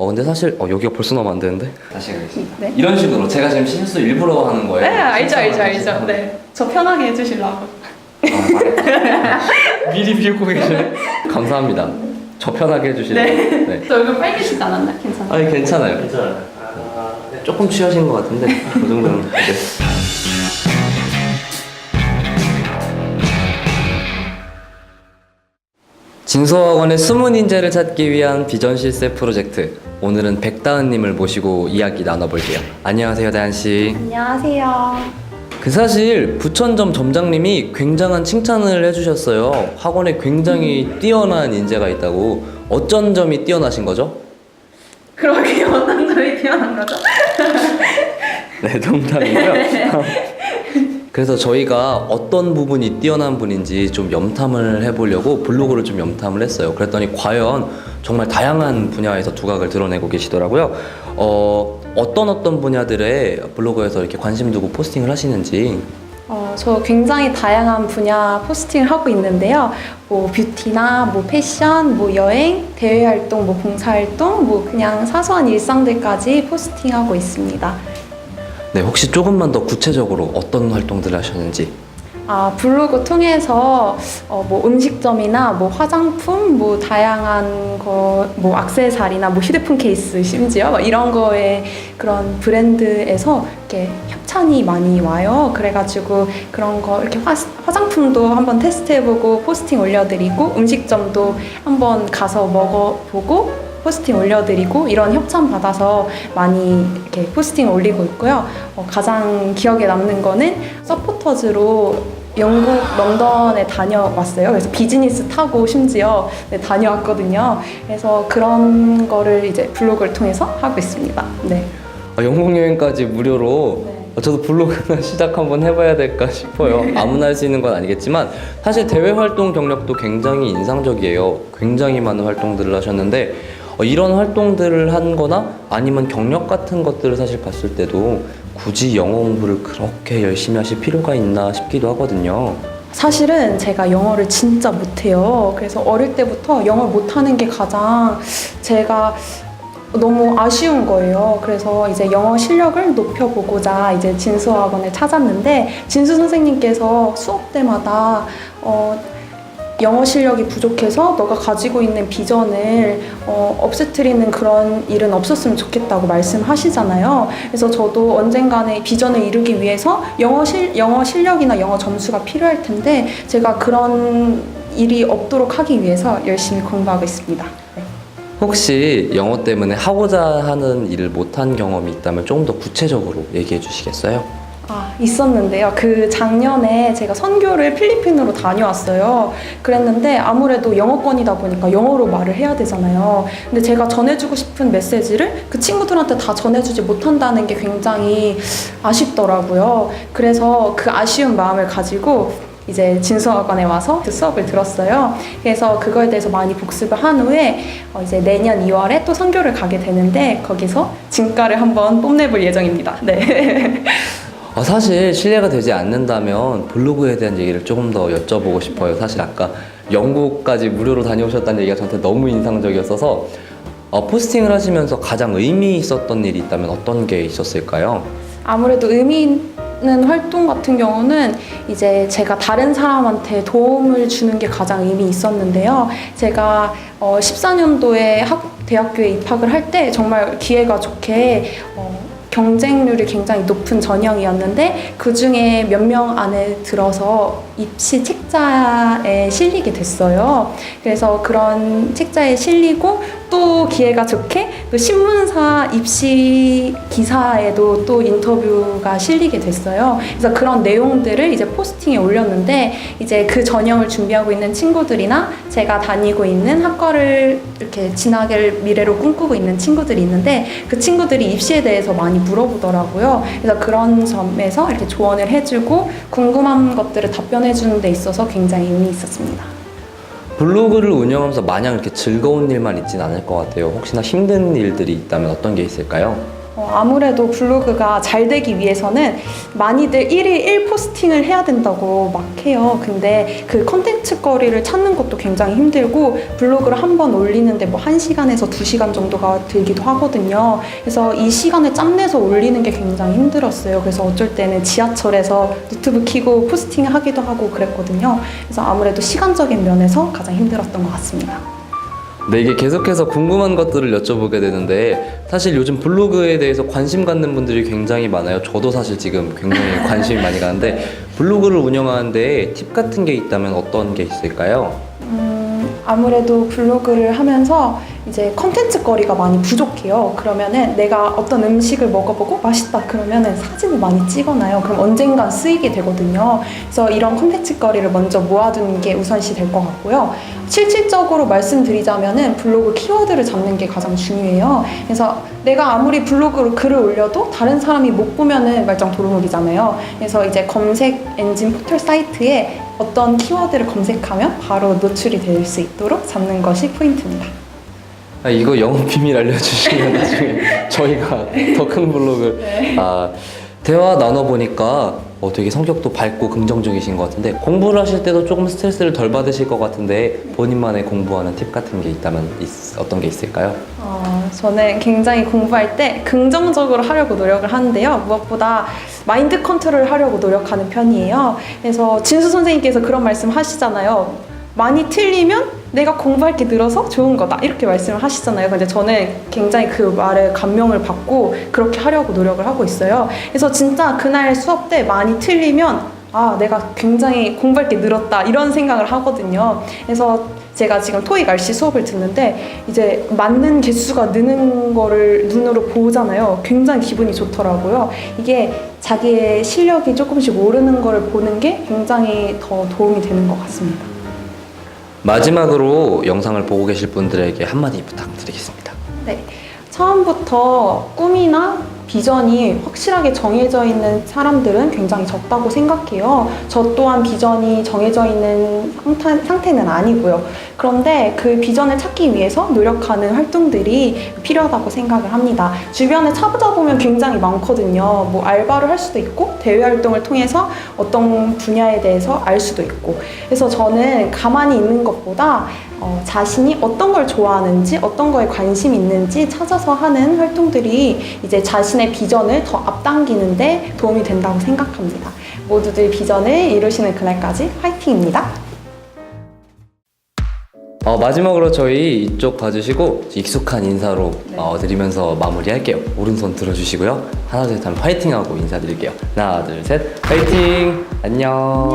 근데 사실 여기가 벌써 나오면 안 되는데 다시 해야겠습니다. 네. 이런 식으로 제가 지금 실수 일부러 하는 거예요. 네, 알죠. 네. 저 편하게 해주시려고. 미리 비웃고 계시네. 감사합니다. 저 편하게 해주시려고. 네. 저 얼굴 빨개지지 않았나? 괜찮아요? 아니 괜찮아요. 괜찮아요. 네. 조금 취하신 것 같은데 그 정도는. 네. 진서학원의 숨은 인재를 찾기 위한 비전 실세 프로젝트. 오늘은 백다은님을 모시고 이야기 나눠볼게요. 안녕하세요, 다은씨. 안녕하세요. 그 사실 부천점 점장님이 굉장한 칭찬을 해주셨어요. 학원에 굉장히 뛰어난 인재가 있다고. 어쩐 점이 뛰어나신 거죠? 그러게요. 어떤 점이 뛰어난 거죠? 네, 농담이고요. 그래서 저희가 어떤 부분이 뛰어난 분인지 좀 염탐을 해보려고 블로그를 좀 염탐을 했어요. 그랬더니 과연 정말 다양한 분야에서 두각을 드러내고 계시더라고요. 어떤 분야들의 블로그에서 이렇게 관심 두고 포스팅을 하시는지. 저 굉장히 다양한 분야 포스팅을 하고 있는데요. 뭐 뷰티나 뭐 패션, 뭐 여행, 대외 활동, 뭐 봉사 활동, 뭐 그냥 사소한 일상들까지 포스팅하고 있습니다. 네, 혹시 조금만 더 구체적으로 어떤 활동들을 하셨는지. 블로그 통해서 뭐 음식점이나 뭐 화장품, 뭐 다양한 거, 뭐 액세서리나 뭐 휴대폰 케이스 심지어 막 이런 거에 그런 브랜드에서 이렇게 협찬이 많이 와요. 그래가지고 그런 거 이렇게 화장품도 한번 테스트해보고 포스팅 올려드리고 음식점도 한번 가서 먹어보고 포스팅 올려드리고 이런 협찬 받아서 많이 이렇게 포스팅 올리고 있고요. 가장 기억에 남는 거는 서포터즈로 영국 런던에 다녀왔어요. 그래서 비즈니스 타고 심지어 다녀왔거든요. 그래서 그런 거를 이제 블로그를 통해서 하고 있습니다. 네. 영국 여행까지 무료로. 네. 저도 블로그나 시작 한번 해봐야 될까 싶어요. 아무나 할 수 있는 건 아니겠지만 사실 대외 활동 경력도 굉장히 인상적이에요. 굉장히 많은 활동들을 하셨는데 이런 활동들을 한 거나 아니면 경력 같은 것들을 사실 봤을 때도 굳이 영어 공부를 그렇게 열심히 하실 필요가 있나 싶기도 하거든요. 사실은 제가 영어를 진짜 못해요. 그래서 어릴 때부터 영어를 못하는 게 가장 제가 너무 아쉬운 거예요. 그래서 이제 영어 실력을 높여보고자 이제 진수학원을 찾았는데 진수 선생님께서 수업 때마다 영어 실력이 부족해서 너가 가지고 있는 비전을 없애뜨리는 그런 일은 없었으면 좋겠다고 말씀하시잖아요. 그래서 저도 언젠간에 비전을 이루기 위해서 영어 실력이나 영어 점수가 필요할 텐데 제가 그런 일이 없도록 하기 위해서 열심히 공부하고 있습니다. 네. 혹시 영어 때문에 하고자 하는 일을 못한 경험이 있다면 조금 더 구체적으로 얘기해 주시겠어요? 있었는데요. 그 작년에 제가 선교를 필리핀으로 다녀왔어요. 그랬는데 아무래도 영어권이다 보니까 영어로 말을 해야 되잖아요. 근데 제가 전해주고 싶은 메시지를 그 친구들한테 다 전해주지 못한다는 게 굉장히 아쉽더라고요. 그래서 그 아쉬운 마음을 가지고 이제 진수학원에 와서 그 수업을 들었어요. 그래서 그거에 대해서 많이 복습을 한 후에 이제 내년 2월에 또 선교를 가게 되는데 거기서 진가를 한번 뽐내볼 예정입니다. 네. 사실 실례가 되지 않는다면 블로그에 대한 얘기를 조금 더 여쭤보고 싶어요. 사실 아까 영국까지 무료로 다녀오셨다는 얘기가 저한테 너무 인상적이었어서 포스팅을 하시면서 가장 의미 있었던 일이 있다면 어떤 게 있었을까요? 아무래도 의미 있는 활동 같은 경우는 이제 제가 다른 사람한테 도움을 주는 게 가장 의미 있었는데요. 제가 14년도에 대학교에 입학을 할 때 정말 기회가 좋게 경쟁률이 굉장히 높은 전형이었는데 그 중에 몇 명 안에 들어서 입시 책자에 실리게 됐어요. 그래서 그런 책자에 실리고 또 기회가 좋게 또 신문사 입시 기사에도 또 인터뷰가 실리게 됐어요. 그래서 그런 내용들을 이제 포스팅에 올렸는데 이제 그 전형을 준비하고 있는 친구들이나 제가 다니고 있는 학과를 이렇게 진학을 미래로 꿈꾸고 있는 친구들이 있는데 그 친구들이 입시에 대해서 많이 물어보더라고요. 그래서 그런 점에서 이렇게 조언을 해주고 궁금한 것들을 답변해주는 데 있어서 굉장히 의미 있었습니다. 블로그를 운영하면서 마냥 이렇게 즐거운 일만 있진 않을 것 같아요. 혹시나 힘든 일들이 있다면 어떤 게 있을까요? 아무래도 블로그가 잘 되기 위해서는 많이들 1일 1포스팅을 해야 된다고 막 해요. 근데 그 컨텐츠 거리를 찾는 것도 굉장히 힘들고 블로그를 한 번 올리는데 뭐 1시간에서 2시간 정도가 들기도 하거든요. 그래서 이 시간을 짬내서 올리는 게 굉장히 힘들었어요. 그래서 어쩔 때는 지하철에서 유튜브 켜고 포스팅을 하기도 하고 그랬거든요. 그래서 아무래도 시간적인 면에서 가장 힘들었던 것 같습니다. 네, 이게 계속해서 궁금한 것들을 여쭤보게 되는데 사실 요즘 블로그에 대해서 관심 갖는 분들이 굉장히 많아요. 저도 사실 지금 굉장히 관심이 많이 가는데 블로그를 운영하는데 팁 같은 게 있다면 어떤 게 있을까요? 아무래도 블로그를 하면서 이제 컨텐츠 거리가 많이 부족해요. 그러면은 내가 어떤 음식을 먹어보고 맛있다 그러면은 사진을 많이 찍어놔요. 그럼 언젠간 쓰이게 되거든요. 그래서 이런 컨텐츠 거리를 먼저 모아두는 게 우선시 될 것 같고요. 실질적으로 말씀드리자면은 블로그 키워드를 잡는 게 가장 중요해요. 그래서 내가 아무리 블로그로 글을 올려도 다른 사람이 못 보면은 말짱 도루묵이잖아요. 그래서 이제 검색 엔진 포털 사이트에 어떤 키워드를 검색하면 바로 노출이 될 수 있도록 잡는 것이 포인트입니다. 이거 영업 비밀 알려주시면 나중에 저희가 더 큰 블로그 대화 나눠보니까 되게 성격도 밝고 긍정적이신 것 같은데 공부를 하실 때도 조금 스트레스를 덜 받으실 것 같은데 본인만의 공부하는 팁 같은 게 있다면 어떤 게 있을까요? 저는 굉장히 공부할 때 긍정적으로 하려고 노력을 하는데요. 무엇보다 마인드 컨트롤을 하려고 노력하는 편이에요. 그래서 진수 선생님께서 그런 말씀 하시잖아요. 많이 틀리면 내가 공부할 게 늘어서 좋은 거다 이렇게 말씀을 하시잖아요. 근데 저는 굉장히 그 말에 감명을 받고 그렇게 하려고 노력을 하고 있어요. 그래서 진짜 그날 수업 때 많이 틀리면 내가 굉장히 공부할 게 늘었다 이런 생각을 하거든요. 그래서 제가 지금 토익 RC 수업을 듣는데 이제 맞는 개수가 느는 거를 눈으로 보잖아요. 굉장히 기분이 좋더라고요. 이게 자기의 실력이 조금씩 오르는 거를 보는 게 굉장히 더 도움이 되는 것 같습니다. 마지막으로 영상을 보고 계실 분들에게 한마디 부탁드리겠습니다. 네, 처음부터 꿈이나 비전이 확실하게 정해져 있는 사람들은 굉장히 적다고 생각해요. 저 또한 비전이 정해져 있는 상태는 아니고요. 그런데 그 비전을 찾기 위해서 노력하는 활동들이 필요하다고 생각을 합니다. 주변에 찾아보면 굉장히 많거든요. 뭐 알바를 할 수도 있고 대외 활동을 통해서 어떤 분야에 대해서 알 수도 있고. 그래서 저는 가만히 있는 것보다 자신이 어떤 걸 좋아하는지 어떤 거에 관심이 있는지 찾아서 하는 활동들이 이제 자신의 비전을 더 앞당기는데 도움이 된다고 생각합니다. 모두들 비전을 이루시는 그날까지 화이팅입니다. 마지막으로 저희 이쪽 봐주시고 익숙한 인사로 드리면서 마무리할게요. 오른손 들어주시고요. 하나 둘 셋 하면 화이팅하고 인사드릴게요. 하나 둘 셋 화이팅! 안녕.